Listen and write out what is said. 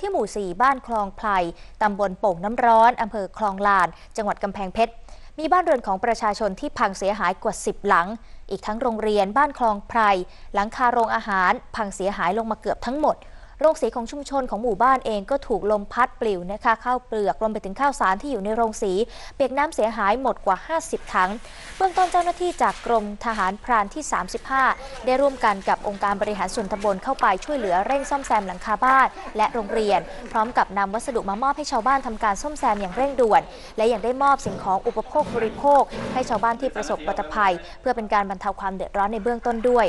ที่หมู่ 4 บ้านคลองไพรตำบลโป่งน้ำร้อนอำเภอคลองลานจังหวัดกำแพงเพชรมีบ้านเรือนของประชาชนที่พังเสียหายกว่า10หลังอีกทั้งโรงเรียนบ้านคลองไพรหลังคาโรงอาหารพังเสียหายลงมาเกือบทั้งหมดโรงสีของชุมชนของหมู่บ้านเองก็ถูกลมพัดปลิวนะคะข้าวเปลือกรวมไปถึงข้าวสารที่อยู่ในโรงสีเปียกน้ำเสียหายหมดกว่า50ถังเบื้องต้นเจ้าหน้าที่จากกรมทหารพรานที่35ได้ร่วมกันกับองค์การบริหารส่วนตำบลเข้าไปช่วยเหลือเร่งซ่อมแซมหลังคาบ้านและโรงเรียนพร้อมกับนำวัสดุมามอบให้ชาวบ้านทำการซ่อมแซมอย่างเร่งด่วนและยังได้มอบสิ่งของอุปโภคบริโภคให้ชาวบ้านที่ประสบอุบัติภัยเพื่อเป็นการบรรเทาความเดือดร้อนในเบื้องต้นด้วย